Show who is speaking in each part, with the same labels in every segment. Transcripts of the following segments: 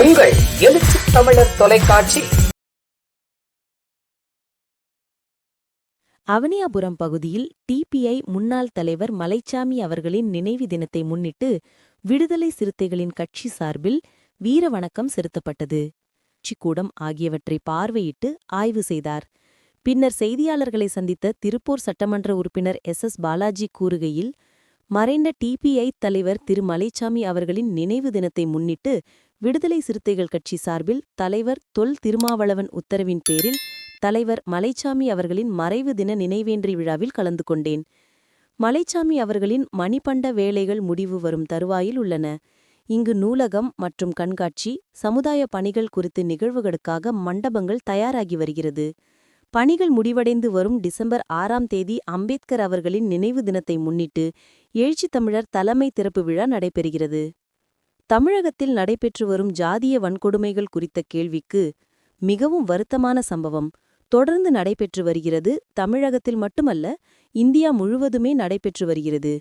Speaker 1: உங்கள் எழுச்சி தமிழர் தொலைக்காட்சி.
Speaker 2: அவனியாபுரம் பகுதியில் டிபிஐ முன்னாள் தலைவர் மலைச்சாமி அவர்களின் நினைவு தினத்தை முன்னிட்டு விடுதலை சிறுத்தைகளின் கட்சி சார்பில் வீர வணக்கம் செலுத்தப்பட்டது. கூடம் ஆகியவற்றை பார்வையிட்டு ஆய்வு செய்தார். பின்னர் செய்தியாளர்களை சந்தித்த திருப்பூர் சட்டமன்ற உறுப்பினர் எஸ். பாலாஜி கூறுகையில், மறைந்த டிபிஐ தலைவர் திரு மலைச்சாமி அவர்களின் நினைவு தினத்தை முன்னிட்டு விடுதலை சிறுத்தைகள் கட்சி சார்பில் தலைவர் தொல் திருமாவளவன் உத்தரவின் பேரில் தலைவர் மலைச்சாமி அவர்களின் மறைவு தின நினைவேன்றி விழாவில் கலந்து கொண்டேன். மலைச்சாமி அவர்களின் மணிபண்ட வேலைகள் முடிவு வரும் தருவாயில் உள்ளன. இங்கு நூலகம் மற்றும் கண்காட்சி, சமுதாய பணிகள் குறித்து நிகழ்வுகளுக்காக மண்டபங்கள் தயாராகி வருகிறது. பணிகள் முடிவடைந்து வரும் டிசம்பர் 6ஆம் தேதி அம்பேத்கர் அவர்களின் நினைவு தினத்தை முன்னிட்டு எழுச்சி தமிழர் தலைமை திறப்பு விழா நடைபெறுகிறது. தமிழகத்தில் நடைபெற்று வரும் ஜாதிய வன்கொடுமைகள் குறித்த கேள்விக்கு, மிகவும் வருத்தமான சம்பவம் தொடர்ந்து நடைபெற்று வருகிறது. தமிழகத்தில் மட்டுமல்ல, இந்தியா முழுவதுமே நடைபெற்று வருகிறது.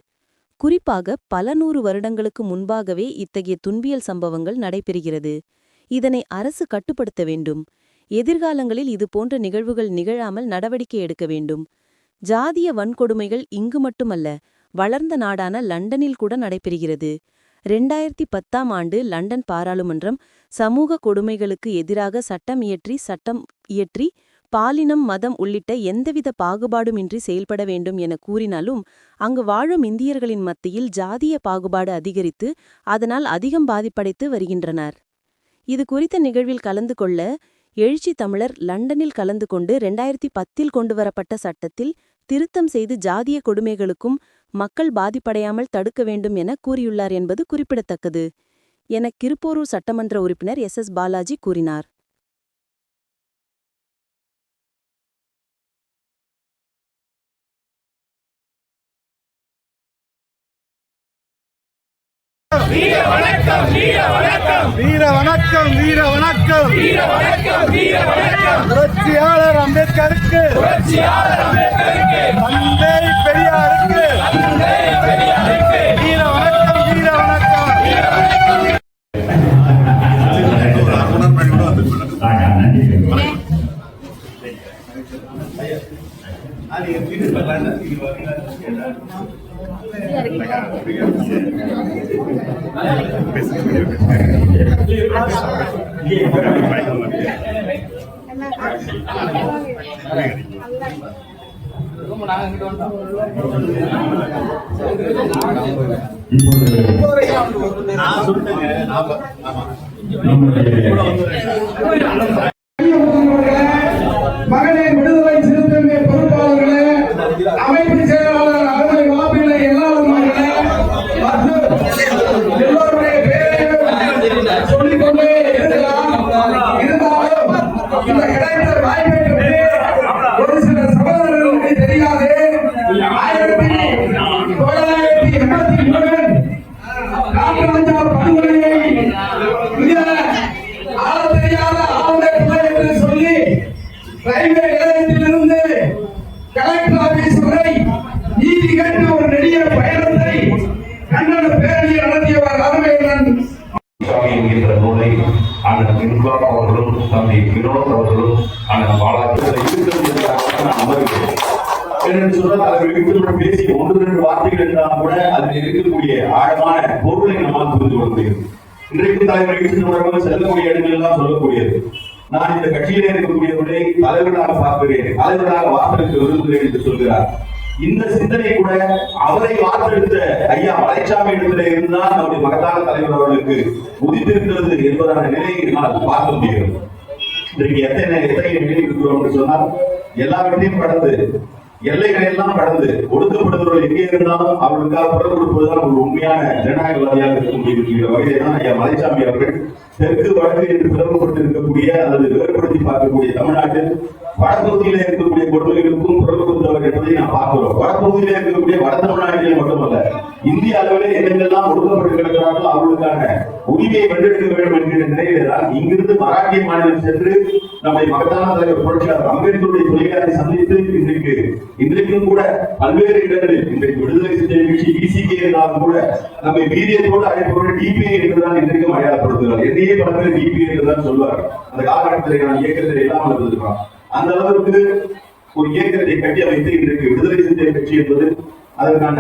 Speaker 2: குறிப்பாக பல 100 வருடங்களுக்கு முன்பாகவே இத்தகைய துன்பியல் சம்பவங்கள் நடைபெறுகிறது. இதனை அரசு கட்டுப்படுத்த வேண்டும். எதிர்காலங்களில் இதுபோன்ற நிகழ்வுகள் நிகழாமல் நடவடிக்கை எடுக்க வேண்டும். ஜாதிய வன்கொடுமைகள் இங்கு மட்டுமல்ல, வளர்ந்த நாடான லண்டனில் கூட நடைபெறுகிறது. 2010ஆம் ஆண்டு லண்டன் பாராளுமன்றம் சமூக கொடுமைகளுக்கு எதிராக சட்டம் இயற்றி பாலினம், மதம் உள்ளிட்ட எந்தவித பாகுபாடுமின்றி செயல்பட வேண்டும் என கூறினாலும், அங்கு வாழும் இந்தியர்களின் மத்தியில் ஜாதிய பாகுபாடு அதிகரித்து அதனால் அதிகம் பாதிப்படைத்து வருகின்றனர். இது குறித்த நிகழ்வில் கலந்து கொள்ள எழுச்சி தமிழர் லண்டனில் கலந்து கொண்டு 2010இல் கொண்டுவரப்பட்ட சட்டத்தில் திருத்தம் செய்து ஜாதிய கொடுமைகளுக்கும் மக்கள் பாதிப்படையாமல் தடுக்க வேண்டும் என கூறியுள்ளார் என்பது குறிப்பிடத்தக்கது என திருப்பூர் சட்டமன்ற உறுப்பினர் எஸ். பாலாஜி கூறினார்.
Speaker 3: வீர வணக்கம், வீர வணக்கம், வீர வணக்கம், வீர வணக்கம், வீர வணக்கம், வீர வணக்கம். புரட்சியாளர் அம்பேத்கருக்கு, புரட்சியாளர் அம்பேத்கருக்கு, தந்தை பெரியாருக்கு, தந்தை பெரியாருக்கு வீர வணக்கம், வீர வணக்கம், வீர வணக்கம்.
Speaker 4: மகளிர் விடுதலை சிறுத்தைகள் பொறுப்பாளர்களே, அமைப்பு செயலாளர் அகமது வாபிலை எல்லாரும் எல்லோருடைய பேரையும் சொல்லிக்கொண்டே இருக்கலாம். இருந்தாலும் இந்த கிடைத்த வாய்ப்பை ஒரு சில சகோதரர்களுக்கு தெரியாது. 1983 காமராஜர் படுகொலையை ஆள தெரியாத ஆளுநை என்று சொல்லி ரயில்வே நிலையத்திலிருந்து கலெக்டர் ஆபீஸ் வரை நீதி கேட்டு ஒரு நெடிய பயணத்தை கண்டன பேரணி நடத்தியவர் அருமையுடன்
Speaker 5: என்கின்ற நூலை அண்ணன் இன்குலாப் அவர்களும் தந்தை வினோத் அவர்களும் அண்ணன் பாலாஜி அமர்கிறேன். பேசி 1-2 வார்த்தைகள் என்றால் கூட அதில் இருக்கக்கூடிய ஆழமான பொருளை நம்மால் புரிந்து கொள்ள முடியும். இன்றைக்கு தலைவர் செல்லக்கூடிய இடங்கள் எல்லாம் சொல்லக்கூடியது. நான் இந்த கட்சியிலே இருக்கக்கூடியவர்களை தலைவர்களாக பார்க்கிறேன், தலைவர்களாக வார்த்தெடுக்க விரும்புகிறேன் என்று சொல்கிறார். இந்த சிந்தனை கூட அவரை வார்த்தெடுத்த ஐயா மலைச்சாமி இடத்திலே இருந்தால் நம்முடைய மகத்தான தலைவர் அவர்களுக்கு உதித்திருக்கிறது என்பதான நிலையை என்னால் பார்க்க முடியும். இன்றைக்கு எத்தனை நிலை இருக்கிறோம் என்று சொன்னால், எல்லாவற்றையும் கடந்து, எல்லைகளை எல்லாம் கடந்து, ஒடுக்கப்படுபவர்கள் எங்கே இருந்தாலும் அவர்களுக்காக குரல் கொடுப்பதுதான் ஒரு உண்மையான ஜனநாயகவாதியாக இருக்க முடியும் வகையிலே தான் ஐயா மலைச்சாமி அவர்கள் தெற்கு வடக்கு என்று பிளவுபட்டு இருக்கக்கூடிய அல்லது வேறுபடுத்தி பார்க்கக்கூடிய தமிழ்நாட்டில் வடபகுதியில இருக்கக்கூடிய கொடுமைகளுக்கும் குரல் கொடுத்தவர் என்பதை நாம் பார்க்கிறோம். வடபகுதியில இருக்கக்கூடிய வட தமிழ்நாட்டிலே மட்டுமல்ல, இந்திய அளவிலே எங்கெல்லாம் ஒடுக்கப்பட்டு கிடக்கிறார்களோ அவர்களுக்கான உரிமையை வென்றெடுக்க வேண்டும் என்கிற நிலையில்தான் இங்கிருந்து மராட்டிய மாநிலம் சென்று நம்முடைய மகத்தான தலைவர் புரட்சியாளர் அம்பேத்கருடைய தொழிலாளரை சந்தித்து இன்றைக்கும் கூட பல்வேறு இடங்களில் இன்றைக்கு விடுதலை சிறுத்தைகள் கட்சி விசிகே இருந்தாலும் கூட நம்மை வீரியத்தோடு அழைப்பவர்கள் டிபிஐ என்றுதான் இன்றைக்கும் அடையாளப்படுத்துகிறார். என்னையே பல பேர் டிபிஐ என்றுதான் சொல்வார். அந்த காலகட்டத்தில் நான் இயக்கத்தில் இல்லாமல் இருந்திருக்கிறோம். அந்த அளவுக்கு ஒரு இயக்கத்தை கட்டி அமைத்து இன்றைக்கு விடுதலை சிறுத்தைகள் கட்சி என்பது அதற்கான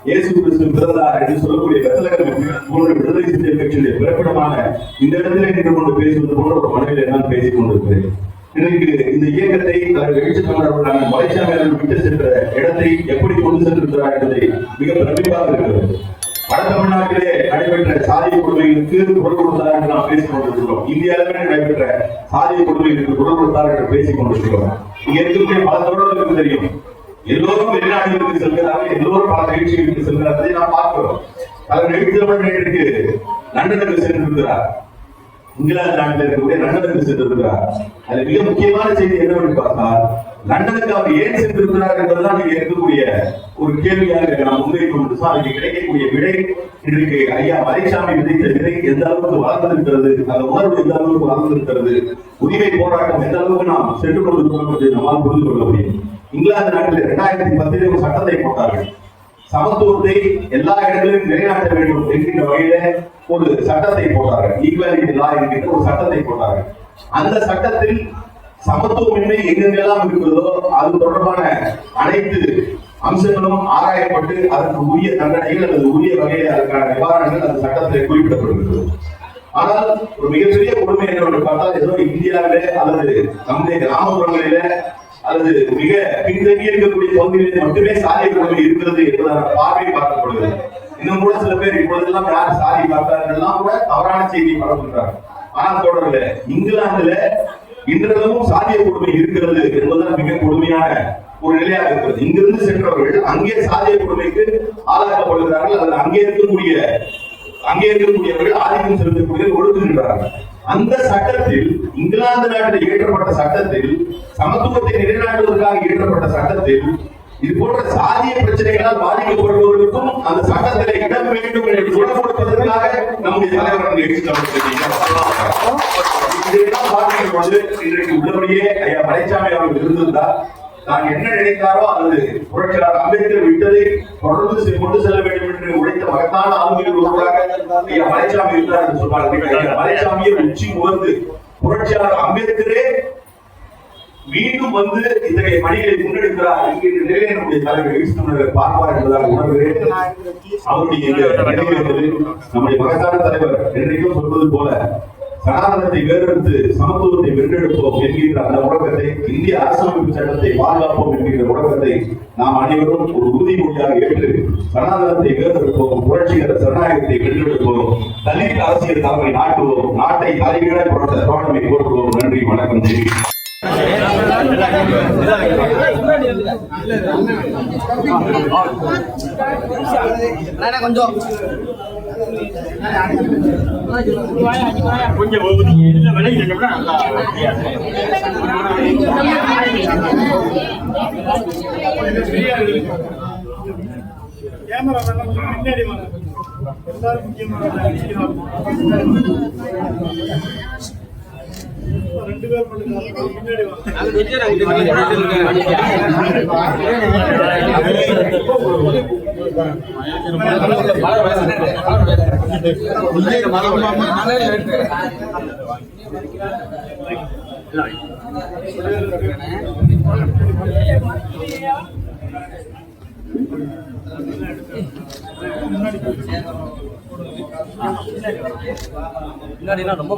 Speaker 5: இயேசு கிறிஸ்து பிறந்தார் என்று சொல்லக்கூடிய கத்தலகம் போன்ற விடுதலை சிறுத்தைகள் கட்சியுடைய பிறப்பிடமான இந்த இடத்திலே நின்று கொண்டு பேசுவது போன்ற ஒரு மனதிலே நான் பேசிக் கொண்டிருக்கிறேன். இன்றைக்கு இந்த இயக்கத்தை எழுச்சி தமிழர்களான மலைச்சாமி விட்டு சென்ற இடத்தை எப்படி கொண்டு சென்றிருக்கிறார் என்பதை மிக பிரமிப்பாக இருக்கிறது. வட தமிழ்நாட்டிலே நடைபெற்ற சாதிய கொடுமைகளுக்கு குரல் கொடுத்தார் என்று நாம் பேசிக் கொண்டிருக்கிறோம். இந்திய அளவிலே நடைபெற்ற சாதிய கொடுமைகளுக்கு குரல் கொடுத்தார் என்று பேசிக் கொண்டிருக்கிறோம். இங்க இருக்கக்கூடிய பல தொடர்களுக்கு தெரியும், எல்லோரும் வெளிநாடுகளுக்கு செல்கிறார்கள், எல்லோரும் பல நிகழ்ச்சிகளுக்கு செல்கிறார்கள். நாம் பார்க்கிறோம். பல நிகழ்ச்சிகளுக்கு லண்டனுக்கு சென்றிருக்கிறார், இங்கிலாந்து நாட்டில் இருக்கக்கூடிய லண்டனுக்கு சென்றிருக்கிறார். அது மிக முக்கியமான செய்தி என்னவென்று பார்த்தால், லண்டனுக்கு அவர் ஏன் சென்றிருக்கிறார் என்பதுதான் இங்க இருக்கக்கூடிய ஒரு கேள்வியாக நாம் முன்வைத்துக் கொண்டு அதுக்கு கிடைக்கக்கூடிய விடை இன்றைக்கு ஐயா மலைச்சாமி விதைத்த விதை எந்த அளவுக்கு வளர்ந்திருக்கிறது, அந்த உணர்வு எந்த அளவுக்கு வளர்ந்திருக்கிறது, உரிமை போராட்டம் எந்த அளவுக்கு நாம் சென்று கொண்டிருக்கிறோம் என்று நம்மால் புரிந்து கொள்ள முடியும். இங்கிலாந்து நாட்டில் 2010 ஒரு சட்டத்தை போட்டார்கள். சமத்துவத்தை எல்லா இடங்களிலும் நிலைநாட்ட வேண்டும் என்கின்ற வகையில ஒரு சட்டத்தை போட்டார்கள். ஈக்வாலிட்டி லா என்கின்ற ஒரு சட்டத்தை போட்டார்கள். அந்த சட்டத்தில் சமத்துவமின்மை எங்கெங்கெல்லாம் இருக்கிறதோ அது தொடர்பான அனைத்து அம்சங்களும் ஆராயப்பட்டு அதற்கு உரிய தண்டனைகள் அல்லது உரிய வகையில் அதற்கான நிவாரணங்கள் அந்த சட்டத்திலே குறிப்பிடப்படுகிறது. ஆனால் ஒரு மிகப்பெரிய கொடுமை என்னவென்று பார்த்தால், ஏதோ இந்தியாவிலே அல்லது நம்முடைய கிராமப்புறங்களிலே அல்லது மிக பின்தங்கி இருக்கக்கூடிய பகுதிகளில் மட்டுமே சாதிய கொடுமை இருக்கிறது என்பதான பார்வை பார்க்கப்படுகிறது. இன்னும் கூட சில பேர் இப்பொழுதெல்லாம் யார் சாதி பார்த்தார்கள் கூட தவறான செய்தியை பரப்புகிறார். ஆனால் தொடர்ல இங்கிலாந்துல இன்றளவும் சாதிய கொடுமை இருக்கிறது என்பதுதான் மிக கொடுமையான ஒரு நிலையாக இருக்கிறது. இங்கிருந்து சென்றவர்கள் அங்கே சாதிய கொடுமைக்கு ஆளாக்கப்படுகிறார்கள், அல்லது அங்கே இருக்கக்கூடியவர்கள் ஆதிக்கம் செலுத்தக்கூடிய ஒடுக்குகின்றார்கள். அந்த சட்டத்தில், இங்கிலாந்து நாட்டில் இயற்றப்பட்ட சட்டத்தில், சமத்துவத்தை நிலைநாட்டுவதற்காக இயற்றப்பட்ட சட்டத்தில் இது போன்ற சாதிய பிரச்சனைகளால் பாதிக்கப்படுபவர்களுக்கும் அந்த சட்டத்திலே இடம் வேண்டும் என்று குரல் கொடுப்பதற்காக நம்முடைய தலைவர் இதையெல்லாம் பார்க்கின்ற பொழுது இன்றைக்கு உள்ளபடியே ஐயா மலைச்சாமி அவர்கள் இருந்திருந்தார், நான் என்ன நினைத்தாரோ அல்லது புரட்சியாளர் அம்பேத்கர் விட்டதை தொடர்ந்து கொண்டு செல்ல வேண்டும் என்று உழைத்த மகத்தான ஆளுமையில் ஒருவராக ஐயா மலைச்சாமி இருந்தார் என்று சொன்னார். மலைச்சாமியை உச்சி முகர்ந்து புரட்சியாளர் அம்பேத்கரே மீண்டும் வந்து இத்தகைய பணிகளை முன்னெடுக்கிறார் என்கின்ற நிலையை நம்முடைய தலைவர் எழுச்சித்தமிழர் பார்ப்பார் என்பதாக உணர்கிறேன். அவருடைய நம்முடைய மகத்தான தலைவர் என்றைக்கும் சொல்வது போல சனாதனத்தை வேறெடுத்து சமத்துவத்தை வென்றெடுப்போம் என்கின்ற அந்த முழக்கத்தை, இந்திய அரசியலமைப்பு சட்டத்தை பாதுகாப்போம் என்கின்ற முழக்கத்தை நாம் அனைவரும் ஒரு உறுதிமொழியாக ஏற்று சனாதனத்தை வேறெடுப்போம், புரட்சிகர ஜனநாயகத்தை வென்றெடுப்போம், தலித் அரசியல் தலைமை நாட்டுவோம், நாட்டை தலைவிட தோழமை போற்றுவோம். நன்றி, வணக்கம்.
Speaker 4: கொஞ்சம்
Speaker 3: கேமரா முன்னாடி எல்லாரும் முக்கியமான ரெண்டு பேர் முன்னாடி
Speaker 1: ரொம்ப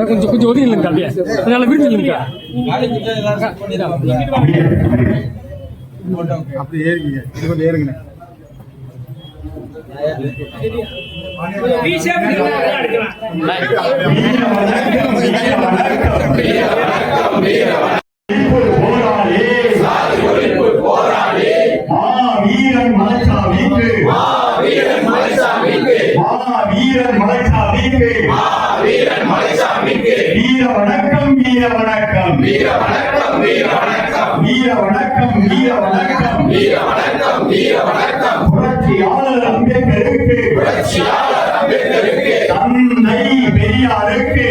Speaker 6: கொஞ்சம் கொஞ்சம் ஒதுங்கி இல்லைங்க அப்படியே அதனால விரிஞ்சு இல்லைங்க
Speaker 3: அப்படி ஏறிங்க இது கொஞ்சம் ஏறுங்க. வீரன் மலைச்சாமிக்கு வீர வணக்கம் வீர வணக்கம் வீர வணக்கம் வீர வணக்கம் வீர வணக்கம் வீர வணக்கம் வீர வணக்கம் வீர வணக்கம் புரட்சியாளர் அம்பேத்கருக்கு தந்தை பெரியாருக்கு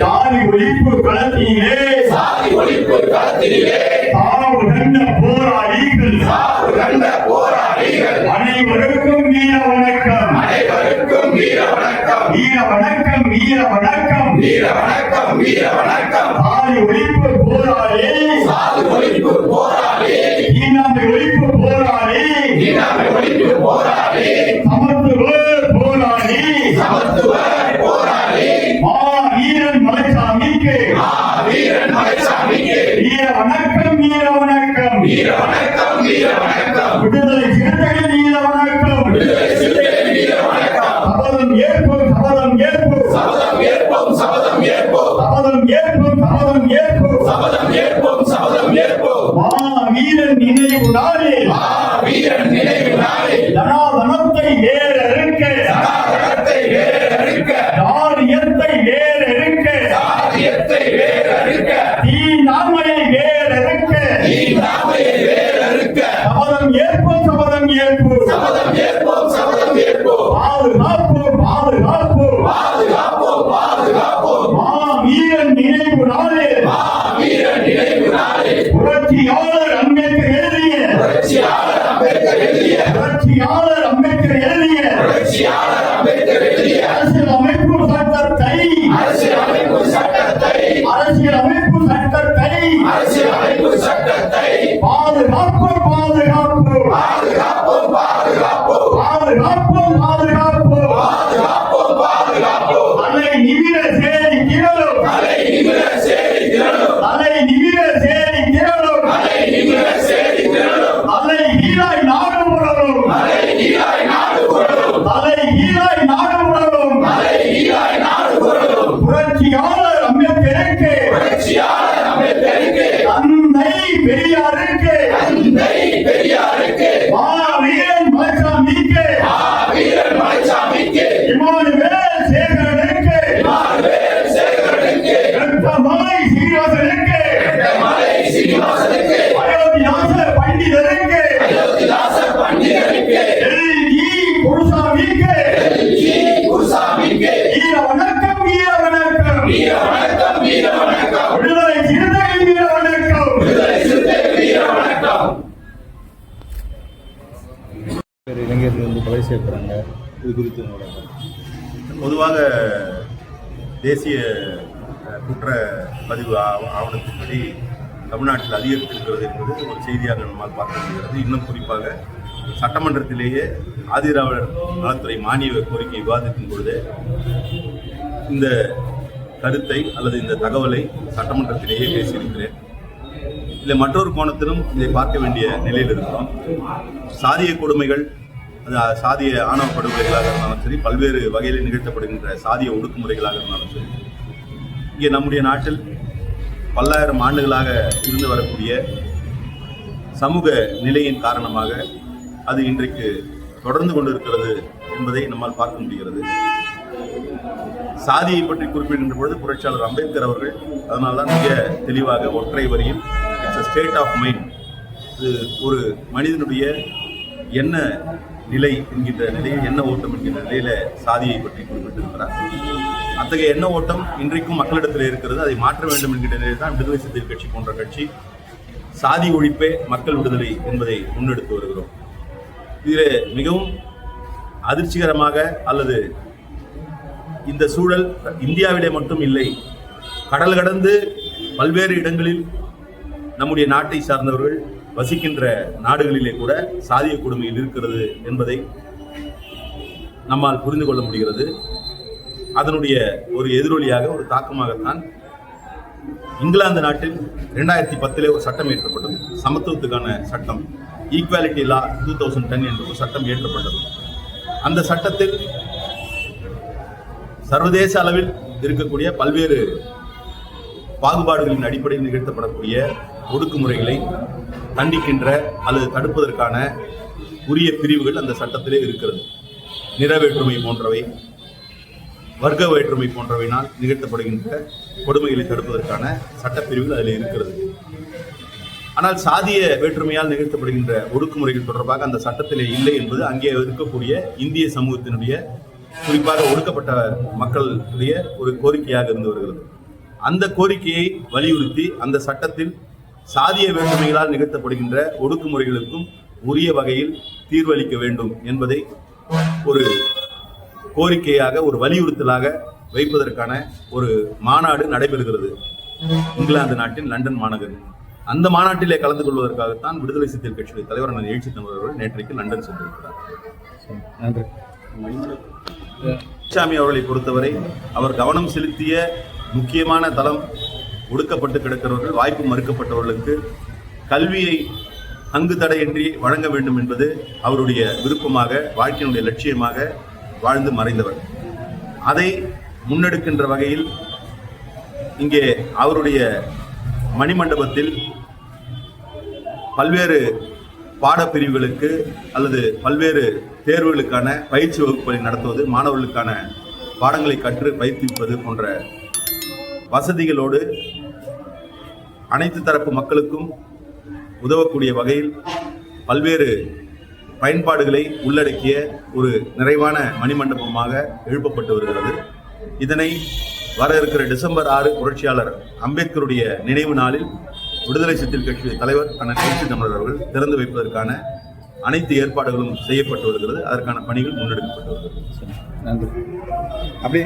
Speaker 3: சாதி ஒழிப்பு களத்திலே சாவு கண்ட போராளிகள் அனைவருக்கும் வீர வணக்கம் வீர வணக்கம் வீர வணக்கம் வீர வணக்கம் வீர வணக்கம் சாதி ஒழிப்பு போராளி ஈனாமை ஒழிப்பு போராளி சமத்துவ போராளி வீரன் மலைச்சாமிக்கு வீர வணக்கம் வீர வணக்கம் விடுதலை சிறுத்தைகள் வீர வணக்கம் சபதம் ஏற்போம் வீரன் நினைவு நாளில் ஜனாதனத்தை வேறறுக்க ஜாதியத்தை வேறறுக்க தீண்டாமையை வேறறுக்க சபதம் ஏற்போம் பாதுகாப்போம் வீரன் நினைவு நாளில் புரட்சியாளர் அம்பேத்கர் எழுதிய அரசியல் அமைப்பு சட்டத்தை பாதுகாப்போம் தலை நிமிர சேரி கிரலும் தலை ஈராய் நாடு உணரும் புரட்சியாளர் அம்பேத்கருக்கு தந்தை பெரியாருக்கு வீரன் மலைச்சாமிக்கு இமானுவேல் சேகரனுக்கு ரத்னமாலை சீனிவாசனுக்கு அயோத்தியாச பண்டிதருக்கு எல்ஜி குருசாமிக்கு வீர வணக்கம் விடுதலை சிறுத்தைகள் வீர வணக்கம்
Speaker 7: இளைஞர்கள் கொலை செய்யப்படுறாங்க. இது குறித்து
Speaker 5: பொதுவாக தேசிய குற்ற பதிவு ஆவணத்தின்படி தமிழ்நாட்டில் அதிகரித்திருக்கிறது என்பது ஒரு செய்தியாக நம்மால் பார்க்க முடிகிறது. இன்னும் குறிப்பாக சட்டமன்றத்திலேயே ஆதிதிராவிடர் நலத்துறை மானிய கோரிக்கை விவாதத்தின் பொழுது இந்த கருத்தை அல்லது இந்த தகவலை சட்டமன்றத்திலேயே பேசியிருக்கிறேன். இல்லை மற்றொரு கோணத்திலும் இதை பார்க்க வேண்டிய நிலையில் இருக்கிறோம். சாதிய கொடுமைகள், அது சாதிய ஆணவ படுகொலைகளாக இருந்தாலும் சரி, பல்வேறு வகையில் நிகழ்த்தப்படுகின்ற சாதிய ஒடுக்குமுறைகளாக இருந்தாலும் சரி, இங்கே நம்முடைய நாட்டில் பல்லாயிரம் ஆண்டுகளாக இருந்து வரக்கூடிய சமூக நிலையின் காரணமாக அது இன்றைக்கு தொடர்ந்து கொண்டிருக்கிறது என்பதை நம்மால் பார்க்க முடிகிறது. சாதியை பற்றி குறிப்பிடுகின்ற பொழுது புரட்சியாளர் அம்பேத்கர் அவர்கள் அதனால்தான் மிக தெளிவாக ஒற்றை வரியில் it's a state of mind, இது ஒரு மனிதனுடைய என்ன நிலை என்கின்ற நிலையில், என்ன ஓட்டம் என்கின்ற நிலையில சாதியை பற்றி குறிப்பிட்டிருக்கிறார். அத்தகைய எண்ண ஓட்டம் இன்றைக்கும் மக்களிடத்தில் இருக்கிறது. அதை மாற்ற வேண்டும் என்கின்ற நிலையில் தான் விடுதலை சிறுத்தைகள் கட்சி போன்ற கட்சி சாதி ஒழிப்பே மக்கள் விடுதலை என்பதை முன்னெடுத்து வருகிறோம். இதில் மிகவும் அதிர்ச்சிகரமாக, அல்லது இந்த சூழல் இந்தியாவிலே மட்டும் இல்லை, கடல் கடந்து பல்வேறு இடங்களில் நம்முடைய நாட்டை சார்ந்தவர்கள் வசிக்கின்ற நாடுகளிலே கூட சாதிய கொடுமையில் இருக்கிறது என்பதை நம்மால் புரிந்து கொள்ள முடிகிறது. அதனுடைய ஒரு எதிரொலியாக, ஒரு தாக்கமாகத்தான் இங்கிலாந்து நாட்டில் 2010 ஒரு சட்டம் இயற்றப்பட்டது. சமத்துவத்துக்கான சட்டம், ஈக்வாலிட்டி லா 2010 என்ற ஒரு சட்டம் இயற்றப்பட்டது. அந்த சட்டத்தில் சர்வதேச அளவில் இருக்கக்கூடிய பல்வேறு பாகுபாடுகளின் அடிப்படையில் நிகழ்த்தப்படக்கூடிய ஒடுக்குமுறைகளை கண்டிக்கின்ற அல்லது தடுப்பதற்கான உரிய பிரிவுகள் அந்த சட்டத்திலே இருக்கிறது. நிற வேற்றுமை போன்றவை, வர்க்க வேற்றுமை போன்றவையினால் நிகழ்த்தப்படுகின்ற கொடுமைகளை தடுப்பதற்கான சட்டப்பிரிவுகள் அதில் இருக்கிறது. ஆனால் சாதிய வேற்றுமையால் நிகழ்த்தப்படுகின்ற ஒடுக்குமுறைகள் தொடர்பாக அந்த சட்டத்திலே இல்லை என்பது அங்கே இருக்கக்கூடிய இந்திய சமூகத்தினுடைய, குறிப்பாக ஒடுக்கப்பட்ட மக்களுடைய ஒரு கோரிக்கையாக இருந்து வருகிறது. அந்த கோரிக்கையை வலியுறுத்தி அந்த சட்டத்தில் சாதிய வேற்றுமைகளால் நிகழ்த்தப்படுகின்ற ஒடுக்குமுறைகளுக்கும் உரிய வகையில் தீர்வளிக்க வேண்டும் என்பதை ஒரு கோரிக்கையாக, ஒரு வலியுறுத்தலாக வைப்பதற்கான ஒரு மாநாடு நடைபெறுகிறது இங்கிலாந்து நாட்டின் லண்டன் மாநகரில். அந்த மாநாட்டிலே கலந்து கொள்வதற்காகத்தான் விடுதலை சிறுத்தைகள் கட்சியுடைய தலைவர் அண்ணன் எழுச்சி தமிழர் அவர்கள் நேற்றைக்கு லண்டன் சென்றிருக்கிறார். மலைச்சாமி அவர்களை பொறுத்தவரை அவர் கவனம் செலுத்திய முக்கியமான தளம் ஒடுக்கப்பட்டு கிடக்கிறவர்கள், வாய்ப்பு மறுக்கப்பட்டவர்களுக்கு கல்வியை அங்கு தடையின்றி வழங்க வேண்டும் என்பது அவருடைய விருப்பமாக, வாழ்க்கையினுடைய லட்சியமாக வாழ்ந்து மறைந்தவர். அதை முன்னெடுக்கின்ற வகையில் இங்கே அவருடைய மணிமண்டபத்தில் பல்வேறு பாடப்பிரிவுகளுக்கு அல்லது பல்வேறு தேர்வுகளுக்கான பயிற்சி வகுப்புகளை நடத்துவது, மாணவர்களுக்கான பாடங்களை கற்று பயிற்றுவிப்பது போன்ற வசதிகளோடு அனைத்து தரப்பு மக்களுக்கும் உதவக்கூடிய வகையில் பல்வேறு பயன்பாடுகளை உள்ளடக்கிய ஒரு நிறைவான மணிமண்டபமாக எழுப்பப்பட்டு வருகிறது. இதனை வர இருக்கிற டிசம்பர் 6 புரட்சியாளர் அம்பேத்கருடைய நினைவு நாளில் விடுதலை சிறுத்தைகள் கட்சி தலைவர் அண்ணன் எழுச்சி தமிழர் அவர்கள் திறந்து வைப்பதற்கான அனைத்து ஏற்பாடுகளும் செய்யப்பட்டு வருகிறது. அதற்கான பணிகள் முன்னெடுக்கப்பட்டு வருகிறது.
Speaker 7: நன்றி. அப்படியே